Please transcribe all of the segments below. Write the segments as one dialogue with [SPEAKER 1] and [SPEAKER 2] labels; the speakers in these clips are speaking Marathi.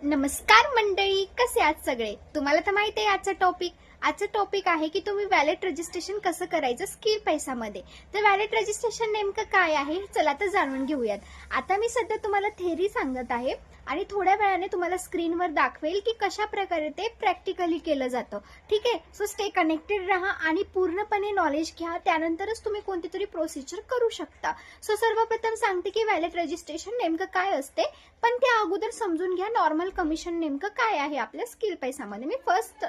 [SPEAKER 1] नमस्कार मंडळी, कसे आहात सगळे? तुम्हाला तर माहिती आहे आजचा टॉपिक आहे की तुम्ही वॅलेट रजिस्ट्रेशन कसं करायचं स्किल पैसामध्ये. तर वॅलेट रजिस्ट्रेशन नेमकं काय आहे चला तर जाणून घेऊयात. आता मी सध्या तुम्हाला थेअरी सांगत आहे आणि थोड्या वेळाने तुम्हाला स्क्रीनवर दाखवेल की कशा प्रकारे ते प्रॅक्टिकली केलं जातं. ठीक आहे, सो स्टे कनेक्टेड राहा आणि पूर्णपणे नॉलेज घ्या, त्यानंतरच तुम्ही कोणती तरी प्रोसिजर करू शकता. सो सर्वप्रथम सांगते की वॅलेट रजिस्ट्रेशन नेमकं काय असते, पण त्या अगोदर समजून घ्या नॉर्मल कमिशन नेमकं काय आहे आपल्या स्किल पैसामध्ये. मी फर्स्ट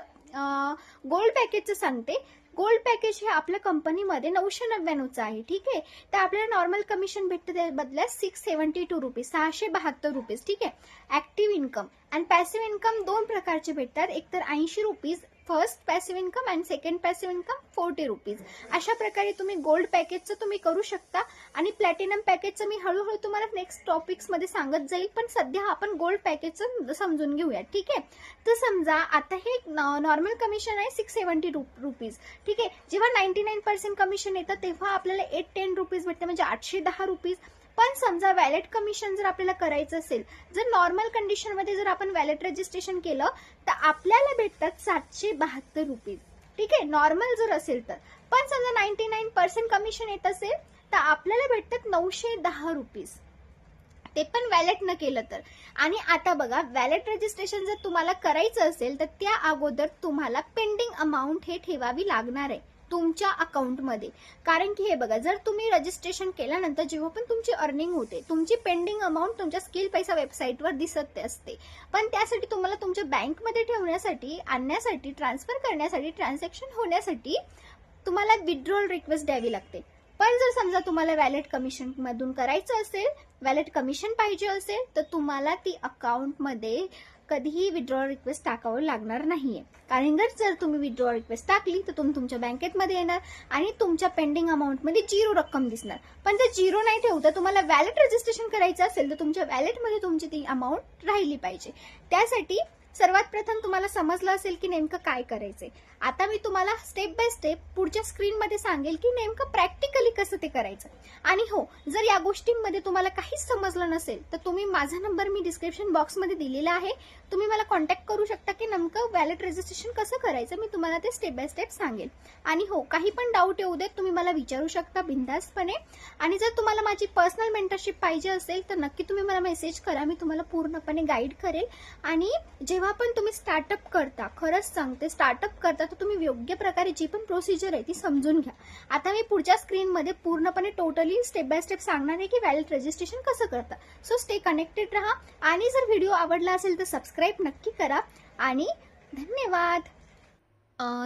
[SPEAKER 1] गोल्ड पॅकेजचं सांगते. गोल्ड पॅकेज हे आपल्या कंपनीमध्ये 999चं आहे. ठीक आहे, तर आपल्याला नॉर्मल कमिशन भेटतं त्या बदल्यात 672 रुपीज, 672 रुपीज. ठीक आहे. ऍक्टिव्ह इन्कम आणि पॅसिव्ह इन्कम दोन प्रकारचे भेटतात, एक तर 80 रुपीज फर्स्ट पॅसिव्ह इन्कम आणि सेकंड पॅसिव्ह इन्कम 40 रुपीज. अशा प्रकारे तुम्ही गोल्ड पॅकेजचं तुम्ही करू शकता आणि प्लॅटिनम पॅकेजचं मी हळूहळू तुम्हाला नेक्स्ट टॉपिक्समध्ये सांगत जाईल, पण सध्या आपण गोल्ड पॅकेजचं समजून घेऊया. ठीक आहे, तर समजा आता हे नॉर्मल कमिशन आहे 670 रुपीज. ठीक आहे, जेव्हा 99% कमिशन येतं तेव्हा आपल्याला 810 रुपीज भेटते, म्हणजे 810 रुपीज. पण समजा वॅलेट कमिशन जर आपल्याला करायचं असेल, जर नॉर्मल कंडिशनमध्ये जर आपण वॅलेट रजिस्ट्रेशन केलं तर आपल्याला भेटतात 772 रुपीज. ठीक आहे, नॉर्मल जर असेल तर. पण समजा 99% कमिशन येत असेल तर आपल्याला भेटतात 910 रुपीज, ते पण वॅलेट न केलं तर. आणि आता बघा, वॅलेट रजिस्ट्रेशन जर तुम्हाला करायचं असेल तर त्या अगोदर तुम्हाला पेंडिंग अमाऊंट हे ठेवावी लागणार आहे तुमच्या अकाउंटमध्ये. कारण की हे बघा, जर तुम्ही रजिस्ट्रेशन केल्यानंतर जेव्हा पण तुमची अर्निंग होते, तुमची पेंडिंग अमाऊंट तुमच्या स्किल पैसा वेबसाईटवर दिसत असते. पण त्यासाठी तुम्हाला तुमच्या बँकमध्ये ठेवण्यासाठी, आणण्यासाठी, ट्रान्सफर करण्यासाठी, ट्रान्झॅक्शन होण्यासाठी तुम्हाला विड्रॉल रिक्वेस्ट द्यावी लागते. पण जर समजा तुम्हाला वॅलेट कमिशन मधून करायचं असेल, वॅलेट कमिशन पाहिजे असेल, तर तुम्हाला ती अकाउंटमध्ये कधीही विड्रॉल रिक्वेस्ट टाकावं लागणार नाहीये. कारण जर तुम्ही विड्रॉल रिक्वेस्ट टाकली तर तुम्ही तुमच्या बँकेमध्ये येणार आणि तुमच्या पेंडिंग अमाऊंटमध्ये 0 रक्कम दिसणार. पण जर 0 नाही ठेवता तुम्हाला वॅलेट रजिस्ट्रेशन करायचं असेल तर तुमच्या वॅलेटमध्ये तुमची ती अमाऊंट राहिली पाहिजे. त्यासाठी सर्वात प्रथम तुम्हाला समजलं असेल की नेमकं काय करायचंय. आता मी तुम्हाला स्टेप बाय स्टेप पुढच्या स्क्रीनमध्ये सांगेल की नेमकं प्रॅक्टिकली कसं ते करायचं. आणि हो, जर या गोष्टींमध्ये तुम्हाला काहीच समजलं नसेल तर तुम्ही माझा नंबर मी डिस्क्रिप्शन बॉक्समध्ये दिलेला आहे, तुम्ही मला कॉन्टॅक्ट करू शकता की नेमकं वॅलेट रजिस्ट्रेशन कसं करायचं, मी तुम्हाला ते स्टेप बाय स्टेप सांगेल. आणि हो, काही पण डाऊट येऊ देत तुम्ही मला विचारू शकता बिनधास्तपणे. आणि जर तुम्हाला माझी पर्सनल मेंटरशिप पाहिजे असेल तर नक्की तुम्ही मला मेसेज करा, मी तुम्हाला पूर्णपणे गाईड करेल. आणि जेव्हा पण तुम्ही स्टार्टअप करता, खरंच सांगते, स्टार्टअप करता तर तुम्ही योग्य प्रकारे जी पण प्रोसिजर आहे ती समजून घ्या. आता मी पुढच्या स्क्रीनमध्ये पूर्णपणे टोटली स्टेप बाय स्टेप सांगणार आहे की वॅलेट रजिस्ट्रेशन कसं करता. सो स्टे कनेक्टेड राहा आणि जर व्हिडिओ आवडला असेल तर सबस्क्राईब नक्की करा आणि धन्यवाद.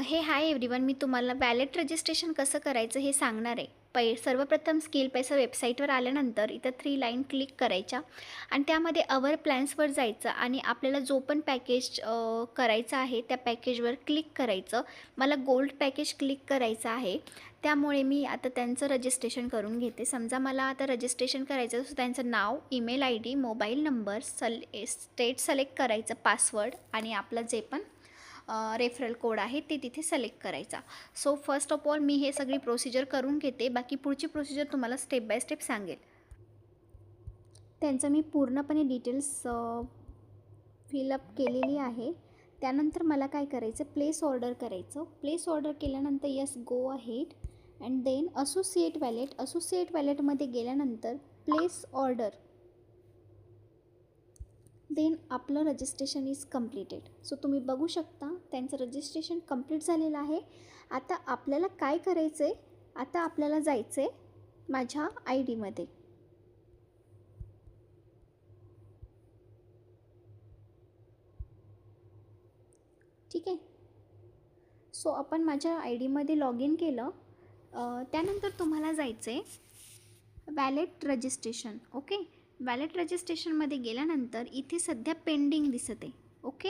[SPEAKER 1] हे हाय एव्हरीवन, मी तुम्हाला वॅलेट रजिस्ट्रेशन कसं करायचं हे सांगणार आहे. सर्वप्रथम स्किल पैसा वेबसाईटवर आल्यानंतर इथं 3 लाईन क्लिक करायच्या आणि त्यामध्ये अवर प्लॅन्सवर जायचं आणि आपल्याला जो पण पॅकेज करायचं आहे त्या पॅकेजवर क्लिक करायचं. मला गोल्ड पॅकेज क्लिक करायचं आहे, त्यामुळे मी आता त्यांचं रजिस्ट्रेशन करून घेते. समजा मला आता रजिस्ट्रेशन करायचं असं त्यांचं नाव, email ID, mobile number, state select करायचं, पासवर्ड आणि आपलं जे पण रेफरल कोड आहे ते तिथे सिलेक्ट करायचा. सो फर्स्ट ऑफ ऑल मी हे सगळी प्रोसिजर करून घेते, बाकी पुढची प्रोसिजर तुम्हाला स्टेप बाय स्टेप सांगेल. त्यांचं मी पूर्णपणे डिटेल्स फिलअप केलेली आहे. त्यानंतर मला काय करायचं, प्लेस ऑर्डर करायचं. प्लेस ऑर्डर केल्यानंतर yes go ahead and then associate वॅलेटमध्ये गेल्यानंतर प्लेस ऑर्डर, देन आपलं रजिस्ट्रेशन इज कम्प्लिटेड. सो तुम्ही बघू शकता त्यांचं रजिस्ट्रेशन कम्प्लीट झालेलं आहे. आता आपल्याला काय करायचं आहे, आता आपल्याला जायचं आहे माझ्या ID मध्ये. ठीक आहे, सो आपण माझ्या ID मध्ये लॉग इन केलं. त्यानंतर तुम्हाला जायचं आहे वॅलेट रजिस्ट्रेशन. ओके, वॅलेट रजिस्ट्रेशनमध्ये गेल्यानंतर इथे सध्या पेंडिंग दिसत आहे. ओके,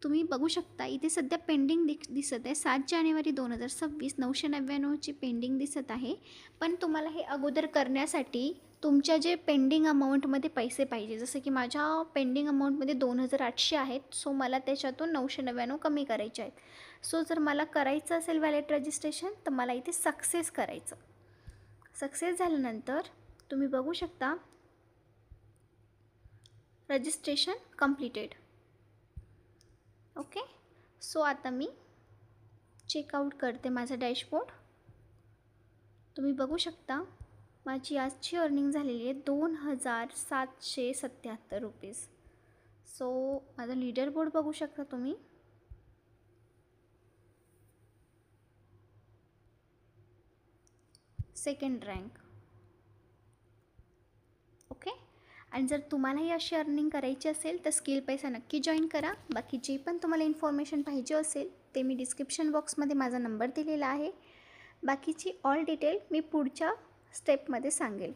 [SPEAKER 1] तुम्ही बघू शकता इथे सध्या पेंडिंग दिसत आहे. 7 जानेवारी 2026 999ची पेंडिंग दिसत आहे. पण तुम्हाला हे अगोदर करण्यासाठी तुमच्या जे पेंडिंग अमाऊंटमध्ये पैसे पाहिजे, जसं की माझ्या पेंडिंग अमाऊंटमध्ये 2800 आहेत. सो मला त्याच्यातून 999 कमी करायचे आहेत. सो जर मला करायचं असेल वॅलेट रजिस्ट्रेशन तर मला इथे सक्सेस करायचं. सक्सेस झाल्यानंतर तुम्ही बघू शकता रजिस्ट्रेशन कम्प्लिटेड. ओके. सो आता मी चेकआउट करते माझा डॅशबोर्ड. तुम्ही बघू शकता माझी आजची अर्निंग झालेली आहे 2777 रुपीज. सो माझा लीडर बोर्ड बघू शकता तुम्ही. Second rank. ओके. आणि जर तुम्हालाही अशी अर्निंग करायची असेल तर स्किल पैसा नक्की जॉईन करा. बाकी जे पण तुम्हाला इन्फॉर्मेशन पाहिजे असेल ते मी डिस्क्रिप्शन बॉक्समध्ये माझा नंबर दिलेला आहे. बाकीची ऑल डिटेल मी पुढच्या स्टेपमध्ये सांगेल.